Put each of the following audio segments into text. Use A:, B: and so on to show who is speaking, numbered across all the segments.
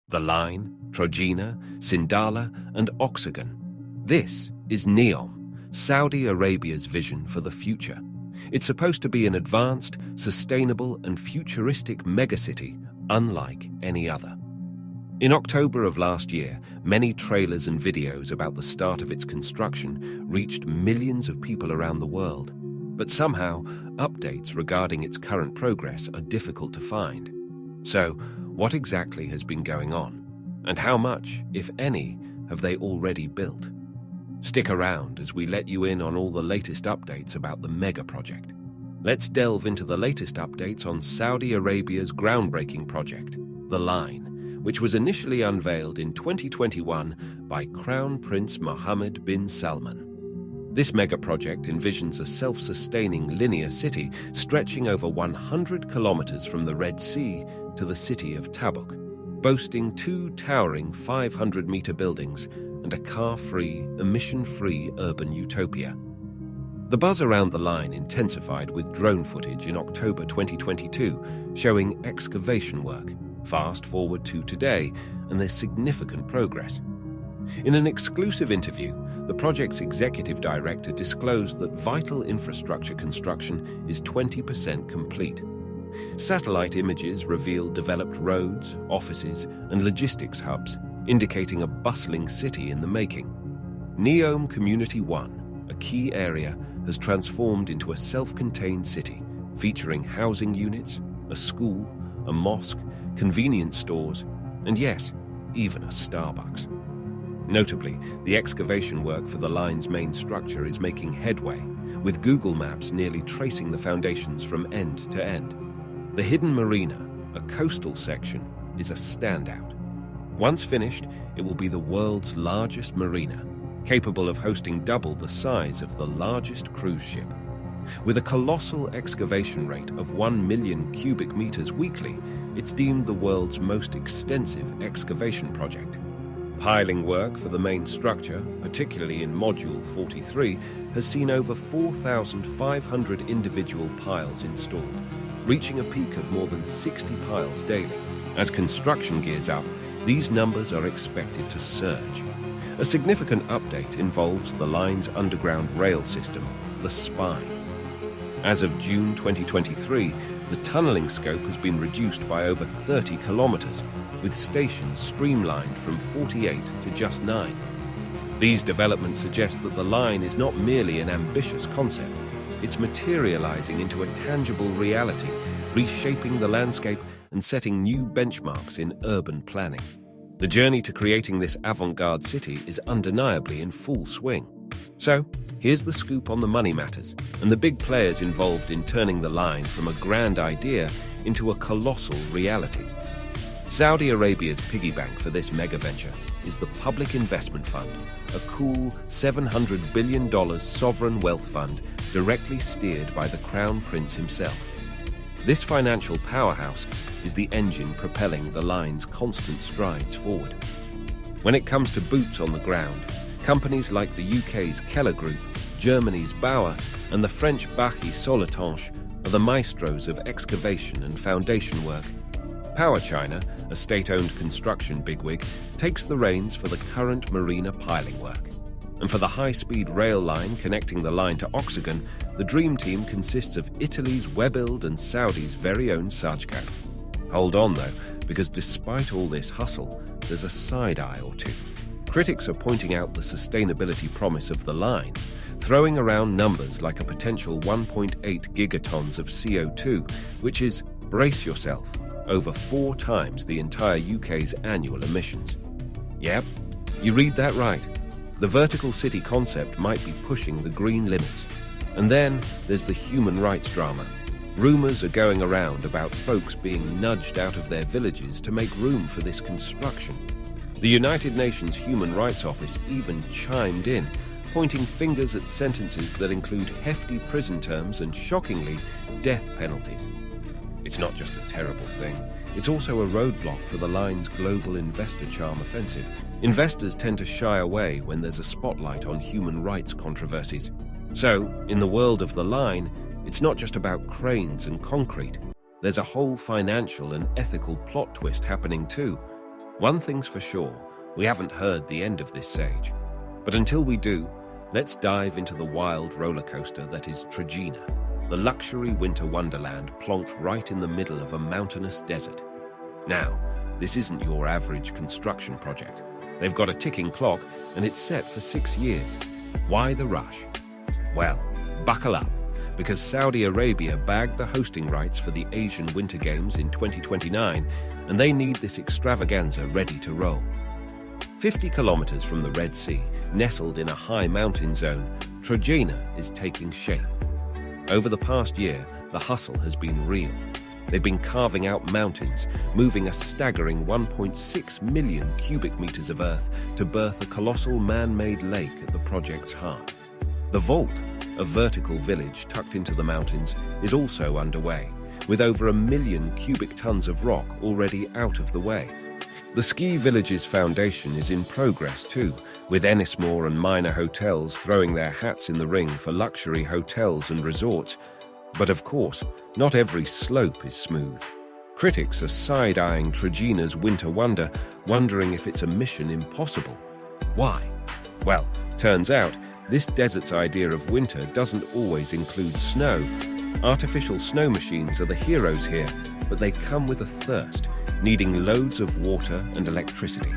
A: The Line, Trojena, Sindala, and Oxagon. This is NEOM, Saudi Arabia's vision for the future. It's supposed to be an advanced, sustainable, and futuristic megacity unlike any other. In October of last year, many trailers and videos about the start of its construction reached millions of people around the world. But somehow, updates regarding its current progress are difficult to find. So, what exactly has been going on? And how much, if any, have they already built? Stick around as we let you in on all the latest updates about the mega project. Let's delve into the latest updates on Saudi Arabia's groundbreaking project, The Line, which was initially unveiled in 2021 by Crown Prince Mohammed bin Salman. This mega project envisions a self-sustaining linear city stretching over 100 kilometers from the Red Sea to the city of Tabuk, boasting 2 towering 500-meter buildings and a car-free, emission-free urban utopia. The buzz around the line intensified with drone footage in October 2022, showing excavation work. Fast forward to today, and there's significant progress. In an exclusive interview, the project's executive director disclosed that vital infrastructure construction is 20% complete. Satellite images revealed developed roads, offices, and logistics hubs, indicating a bustling city in the making. NEOM Community 1, a key area, has transformed into a self-contained city, featuring housing units, a school, a mosque, convenience stores, and yes, even a Starbucks. Notably, the excavation work for the line's main structure is making headway, with Google Maps nearly tracing the foundations from end to end. The hidden marina, a coastal section, is a standout. Once finished, it will be the world's largest marina, capable of hosting double the size of the largest cruise ship. With a colossal excavation rate of 1 million cubic meters weekly, it's deemed the world's most extensive excavation project. Piling work for the main structure, particularly in Module 43, has seen over 4,500 individual piles installed, reaching a peak of more than 60 piles daily. As construction gears up, these numbers are expected to surge. A significant update involves the line's underground rail system, the Spine. As of June 2023, the tunneling scope has been reduced by over 30 kilometers, with stations streamlined from 48 to just 9. These developments suggest that the line is not merely an ambitious concept, it's materializing into a tangible reality, reshaping the landscape and setting new benchmarks in urban planning. The journey to creating this avant-garde city is undeniably in full swing. So, here's the scoop on the money matters and the big players involved in turning the line from a grand idea into a colossal reality. Saudi Arabia's piggy bank for this mega venture is the Public Investment Fund, a cool $700 billion sovereign wealth fund directly steered by the Crown Prince himself. This financial powerhouse is the engine propelling the line's constant strides forward. When it comes to boots on the ground, companies like the UK's Keller Group, Germany's Bauer, and the French Bachy Soletanche are the maestros of excavation and foundation work. Power China, a state-owned construction bigwig, takes the reins for the current marina piling work. And for the high-speed rail line connecting the line to Oxagon, the dream team consists of Italy's Webuild and Saudi's very own Sajco. Hold on though, because despite all this hustle, there's a side eye or two. Critics are pointing out the sustainability promise of the line, throwing around numbers like a potential 1.8 gigatons of CO2, which is, brace yourself, over 4 times the entire UK's annual emissions. Yep, you read that right. The vertical city concept might be pushing the green limits. And then there's the human rights drama. Rumors are going around about folks being nudged out of their villages to make room for this construction. The United Nations Human Rights Office even chimed in, pointing fingers at sentences that include hefty prison terms and, shockingly, death penalties. It's not just a terrible thing, it's also a roadblock for the line's global investor charm offensive. Investors tend to shy away when there's a spotlight on human rights controversies. So, in the world of the line, it's not just about cranes and concrete. There's a whole financial and ethical plot twist happening too. One thing's for sure, we haven't heard the end of this sage. But until we do, let's dive into the wild roller coaster that is Trojena, the luxury winter wonderland plonked right in the middle of a mountainous desert. Now, this isn't your average construction project. They've got a ticking clock, and it's set for 6 years. Why the rush? Well, buckle up, because Saudi Arabia bagged the hosting rights for the Asian Winter Games in 2029, and they need this extravaganza ready to roll. 50 kilometers from the Red Sea, nestled in a high mountain zone, Trojena is taking shape. Over the past year, the hustle has been real. They've been carving out mountains, moving a staggering 1.6 million cubic meters of earth to birth a colossal man-made lake at the project's heart. The Vault, a vertical village tucked into the mountains, is also underway, with over 1 million cubic tons of rock already out of the way. The ski village's foundation is in progress too, with Ennismore and Minor hotels throwing their hats in the ring for luxury hotels and resorts. But of course, not every slope is smooth. Critics are side-eyeing Trojena's winter wonder, wondering if it's a mission impossible. Why? Well, turns out, this desert's idea of winter doesn't always include snow. Artificial snow machines are the heroes here, but they come with a thirst, needing loads of water and electricity.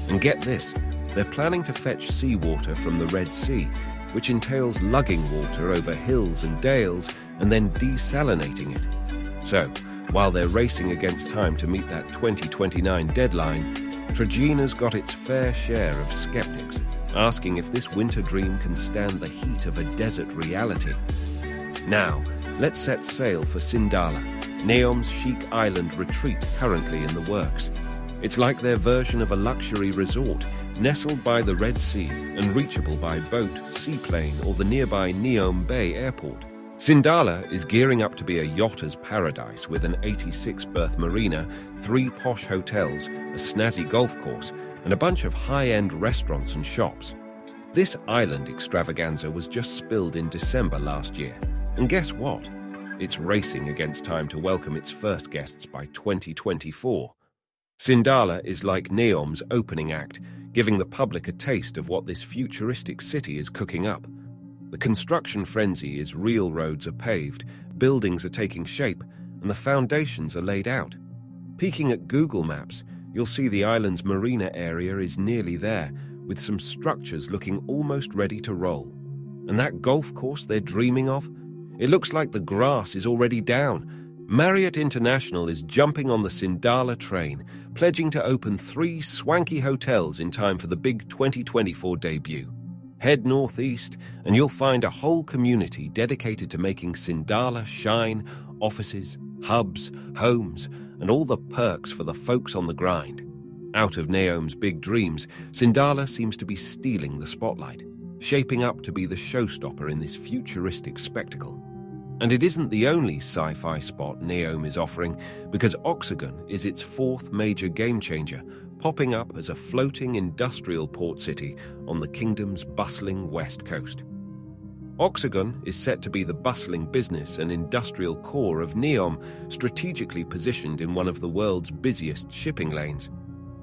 A: And get this, they're planning to fetch seawater from the Red Sea, which entails lugging water over hills and dales and then desalinating it. So, while they're racing against time to meet that 2029 deadline, Trojena's got its fair share of skeptics, asking if this winter dream can stand the heat of a desert reality. Now, let's set sail for Sindala, NEOM's chic island retreat currently in the works. It's like their version of a luxury resort, nestled by the Red Sea and reachable by boat, seaplane, or the nearby NEOM Bay Airport. Sindala is gearing up to be a yachter's paradise with an 86-berth marina, 3 posh hotels, a snazzy golf course, and a bunch of high-end restaurants and shops. This island extravaganza was just spilled in December last year. And guess what? It's racing against time to welcome its first guests by 2024. Sindala is like NEOM's opening act, giving the public a taste of what this futuristic city is cooking up. The construction frenzy is real. Roads are paved, buildings are taking shape, and the foundations are laid out. Peeking at Google Maps, you'll see the island's marina area is nearly there, with some structures looking almost ready to roll. And that golf course they're dreaming of? It looks like the grass is already down. Marriott International is jumping on the Sindala train, pledging to open 3 swanky hotels in time for the big 2024 debut. Head northeast, and you'll find a whole community dedicated to making Sindala shine, offices, hubs, homes, and all the perks for the folks on the grind. Out of NEOM's big dreams, Sindala seems to be stealing the spotlight, shaping up to be the showstopper in this futuristic spectacle. And it isn't the only sci-fi spot NEOM is offering, because Oxagon is its 4th major game-changer, popping up as a floating industrial port city on the kingdom's bustling west coast. Oxagon is set to be the bustling business and industrial core of NEOM, strategically positioned in one of the world's busiest shipping lanes.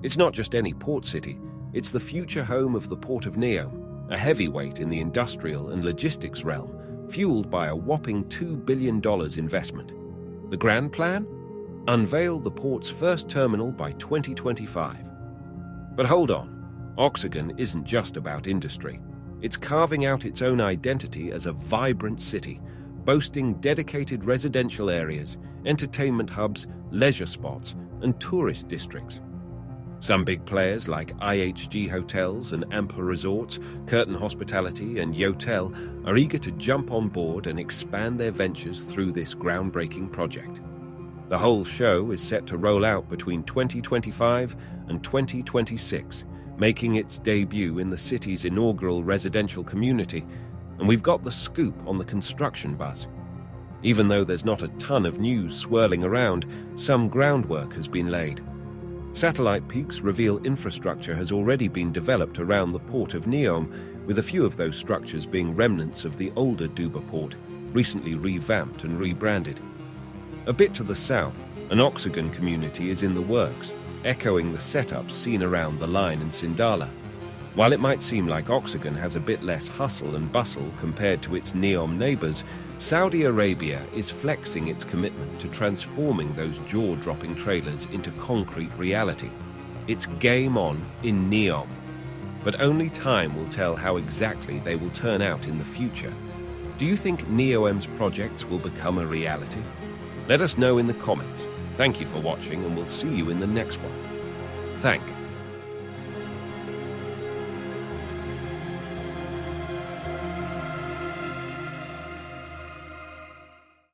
A: It's not just any port city, it's the future home of the Port of NEOM, a heavyweight in the industrial and logistics realm, fueled by a whopping $2 billion investment. The grand plan? Unveil the port's first terminal by 2025. But hold on, Oxagon isn't just about industry. It's carving out its own identity as a vibrant city, boasting dedicated residential areas, entertainment hubs, leisure spots, and tourist districts. Some big players like IHG Hotels and Amper Resorts, Curtin Hospitality, and Yotel are eager to jump on board and expand their ventures through this groundbreaking project. The whole show is set to roll out between 2025 and 2026, making its debut in the city's inaugural residential community, and we've got the scoop on the construction buzz. Even though there's not a ton of news swirling around, some groundwork has been laid. Satellite pics reveal infrastructure has already been developed around the port of NEOM, with a few of those structures being remnants of the older Duba port, recently revamped and rebranded. A bit to the south, an Oxagon community is in the works, echoing the setups seen around the line in Sindala. While it might seem like Oxagon has a bit less hustle and bustle compared to its NEOM neighbors, Saudi Arabia is flexing its commitment to transforming those jaw-dropping trailers into concrete reality. It's game on in NEOM. But only time will tell how exactly they will turn out in the future. Do you think NEOM's projects will become a reality? Let us know in the comments. Thank you for watching, and we'll see you in the next one. Thank